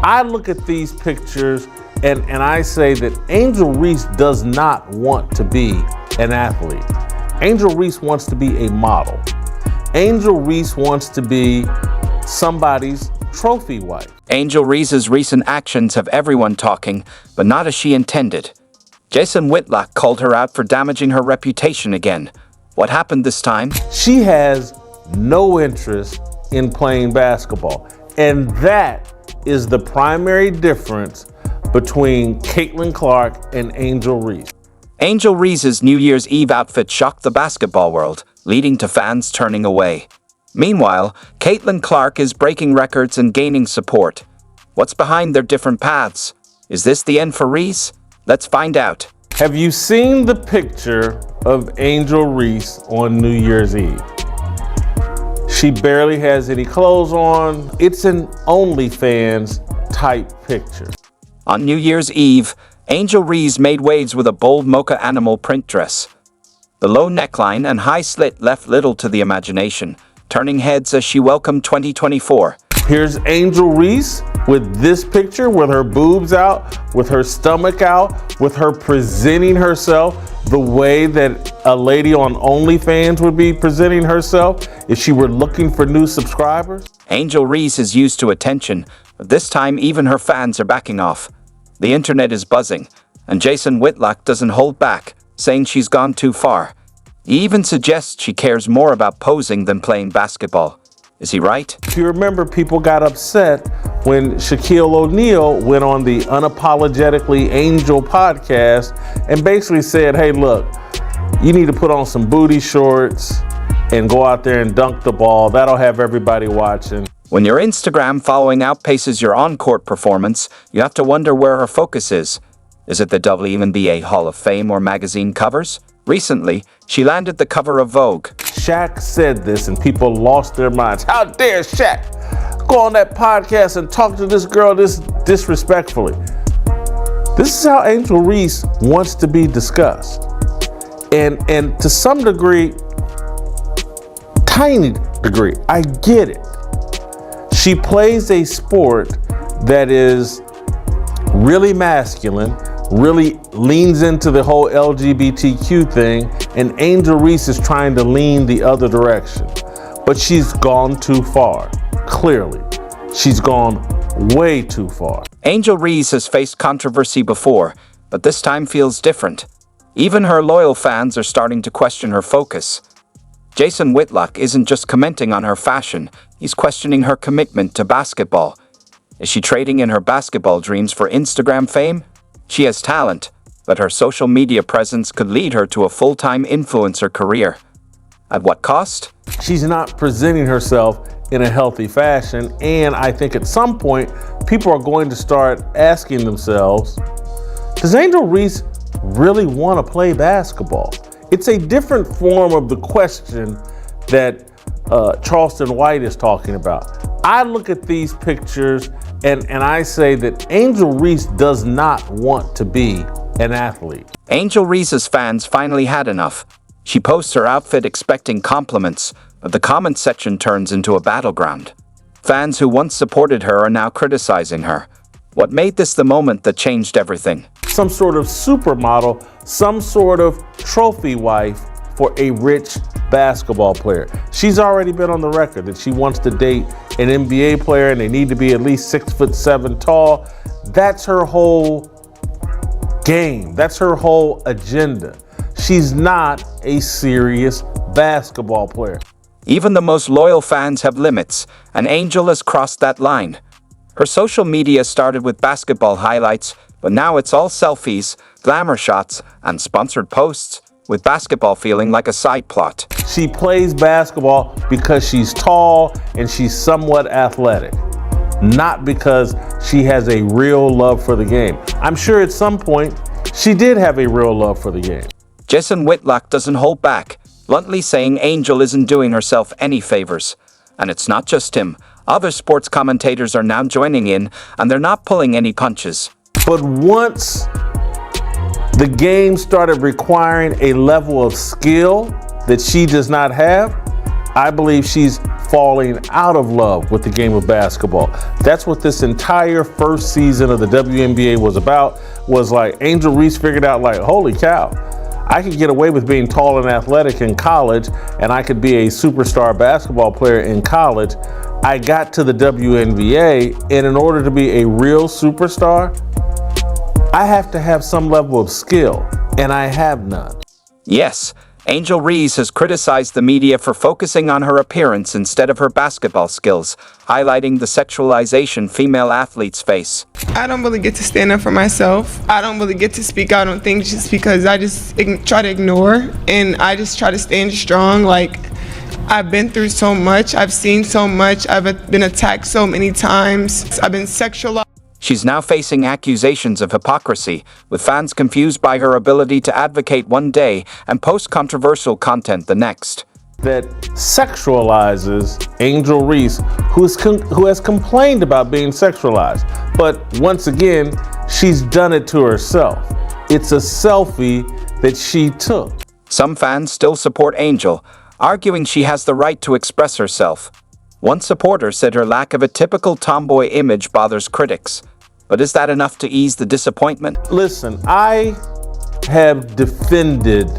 I look at these pictures and I say that Angel Reese does not want to be an athlete. Angel Reese wants to be a model. Angel Reese wants to be somebody's trophy wife. Angel Reese's recent actions have everyone talking, but not as she intended. Jason Whitlock called her out for damaging her reputation again. What happened this time? She has no interest in playing basketball. And that is the primary difference between Caitlin Clark and Angel Reese. Angel Reese's New Year's Eve outfit shocked the basketball world, leading to fans turning away. Meanwhile, Caitlin Clark is breaking records and gaining support. What's behind their different paths? Is this the end for Reese? Let's find out. Have you seen the picture of Angel Reese on New Year's Eve? She barely has any clothes on. It's an OnlyFans type picture. On New Year's Eve, Angel Reese made waves with a bold mocha animal print dress. The low neckline and high slit left little to the imagination, turning heads as she welcomed 2024. Here's Angel Reese with this picture, with her boobs out, with her stomach out, with her presenting herself the way that a lady on OnlyFans would be presenting herself if she were looking for new subscribers. Angel Reese is used to attention, but this time even her fans are backing off. The internet is buzzing, and Jason Whitlock doesn't hold back, saying she's gone too far. He even suggests she cares more about posing than playing basketball. Is he right? If you remember, people got upset when Shaquille O'Neal went on the Unapologetically Angel podcast and basically said, hey, look, you need to put on some booty shorts and go out there and dunk the ball. That'll have everybody watching. When your Instagram following outpaces your on-court performance, you have to wonder where her focus is. Is it the WNBA Hall of Fame or magazine covers? Recently, she landed the cover of Vogue. Shaq said this and people lost their minds. How dare Shaq go on that podcast and talk to this girl this disrespectfully? This is how Angel Reese wants to be discussed. And to some degree, tiny degree, I get it. She plays a sport that is really masculine, really leans into the whole LGBTQ thing, and Angel Reese is trying to lean the other direction. But she's gone too far, clearly. She's gone way too far. Angel Reese has faced controversy before, but this time feels different. Even her loyal fans are starting to question her focus. Jason Whitlock isn't just commenting on her fashion, he's questioning her commitment to basketball. Is she trading in her basketball dreams for Instagram fame? She has talent, but her social media presence could lead her to a full-time influencer career. At what cost? She's not presenting herself in a healthy fashion, and I think at some point, people are going to start asking themselves, does Angel Reese really want to play basketball? It's a different form of the question that Charleston White is talking about. I look at these pictures and I say that Angel Reese does not want to be an athlete. Angel Reese's fans finally had enough. She posts her outfit expecting compliments, but the comment section turns into a battleground. Fans who once supported her are now criticizing her. What made this the moment that changed everything? Some sort of supermodel, some sort of trophy wife for a rich basketball player. She's already been on the record that she wants to date an NBA player and they need to be at least 6'7" tall. That's her whole game. That's her whole agenda. She's not a serious basketball player. Even the most loyal fans have limits, and Angel has crossed that line. Her social media started with basketball highlights, but now it's all selfies, glamour shots, and sponsored posts, with basketball feeling like a side plot. She plays basketball because she's tall and she's somewhat athletic, not because she has a real love for the game. I'm sure at some point she did have a real love for the game. Jason Whitlock doesn't hold back, bluntly saying Angel isn't doing herself any favors. And it's not just him. Other sports commentators are now joining in, and they're not pulling any punches. But once the game started requiring a level of skill that she does not have, I believe she's falling out of love with the game of basketball. That's what this entire first season of the WNBA was about, was like Angel Reese figured out like, holy cow, I could get away with being tall and athletic in college, and I could be a superstar basketball player in college. I got to the WNBA, and in order to be a real superstar, I have to have some level of skill, and I have none. Yes, Angel Reese has criticized the media for focusing on her appearance instead of her basketball skills, highlighting the sexualization female athletes face. I don't really get to stand up for myself. I don't really get to speak out on things just because I just try to ignore, and I just try to stand strong. Like, I've been through so much. I've seen so much. I've been attacked so many times. I've been sexualized. She's now facing accusations of hypocrisy, with fans confused by her ability to advocate one day and post controversial content the next. That sexualizes Angel Reese, who has complained about being sexualized. But once again, she's done it to herself. It's a selfie that she took. Some fans still support Angel, arguing she has the right to express herself. One supporter said her lack of a typical tomboy image bothers critics. But is that enough to ease the disappointment? Listen, I have defended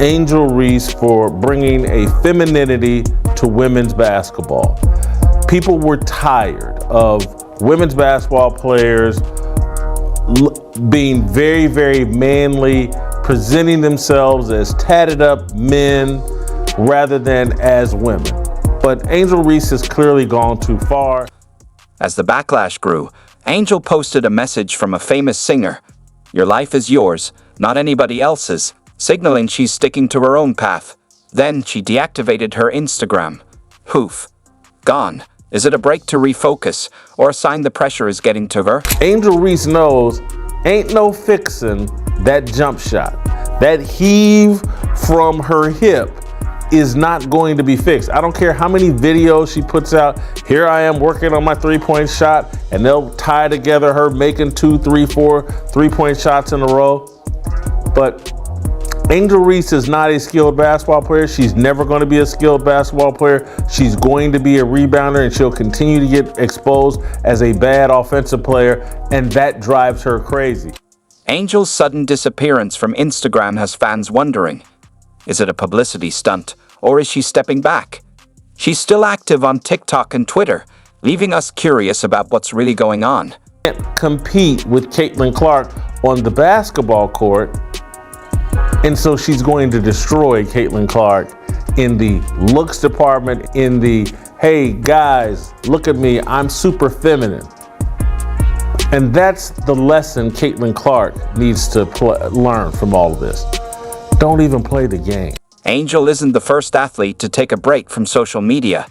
Angel Reese for bringing a femininity to women's basketball. People were tired of women's basketball players being very, very manly, presenting themselves as tatted up men rather than as women. But Angel Reese has clearly gone too far. As the backlash grew, Angel posted a message from a famous singer. "Your life is yours, not anybody else's," signaling she's sticking to her own path. Then she deactivated her Instagram. Poof. Gone. Is it a break to refocus, or a sign the pressure is getting to her? Angel Reese knows ain't no fixing that jump shot. That heave from her hip is not going to be fixed. I don't care how many videos she puts out. Here I am working on my three-point shot, and they'll tie together her making 2, 3, 4 three-point shots in a row. But Angel Reese is not a skilled basketball player. She's never going to be a skilled basketball player. She's going to be a rebounder, and she'll continue to get exposed as a bad offensive player, and that drives her crazy. Angel's sudden disappearance from Instagram has fans wondering, is it a publicity stunt, or is she stepping back? She's still active on TikTok and Twitter, leaving us curious about what's really going on. Can't compete with Caitlin Clark on the basketball court, and so she's going to destroy Caitlin Clark in the looks department, in the, hey guys, look at me, I'm super feminine. And that's the lesson Caitlin Clark needs to learn from all of this. Don't even play the game. Angel isn't the first athlete to take a break from social media.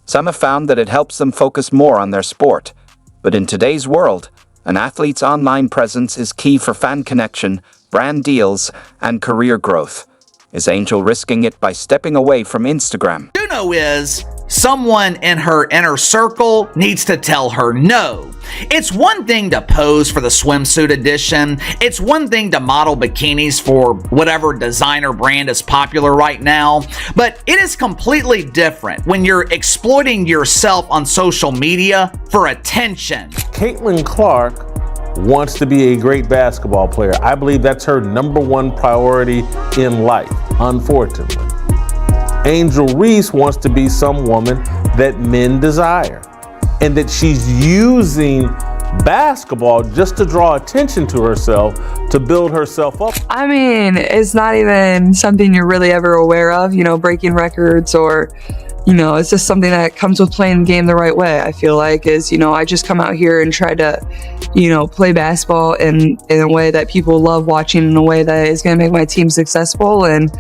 Some have found that it helps them focus more on their sport. But in today's world, an athlete's online presence is key for fan connection, brand deals, and career growth. Is Angel risking it by stepping away from Instagram? Do know is someone in her inner circle needs to tell her no. It's one thing to pose for the swimsuit edition. It's one thing to model bikinis for whatever designer brand is popular right now. But it is completely different when you're exploiting yourself on social media for attention. Caitlin Clark wants to be a great basketball player. I believe that's her #1 priority in life, unfortunately. Angel Reese wants to be some woman that men desire, and that she's using basketball just to draw attention to herself, to build herself up. I mean, it's not even something you're really ever aware of, breaking records or, it's just something that comes with playing the game the right way. I feel like I just come out here and try to, play basketball in a way that people love watching, in a way that is going to make my team successful, and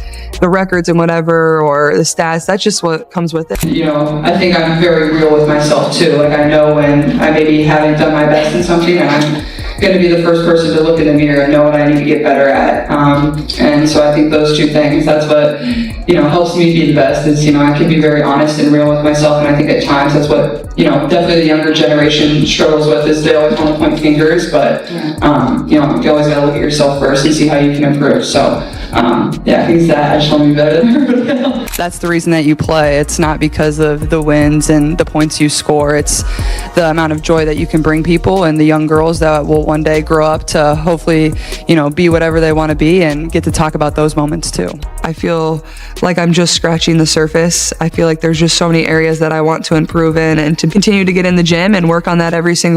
the records and whatever, or the stats, that's just what comes with it. I think I'm very real with myself too. Like, I know when I maybe haven't done my best in something, and I'm going to be the first person to look in the mirror and know what I need to get better at. And so I think those two things, that's what, helps me be the best is, I can be very honest and real with myself. And I think at times that's what, definitely the younger generation struggles with, is they always want to point fingers, but, you always got to look at yourself first and see how you can improve. So Yeah, he's that. I just want to be better than everybody else. That's the reason that you play. It's not because of the wins and the points you score. It's the amount of joy that you can bring people and the young girls that will one day grow up to hopefully, be whatever they want to be and get to talk about those moments too. I feel like I'm just scratching the surface. I feel like there's just so many areas that I want to improve in and to continue to get in the gym and work on that every single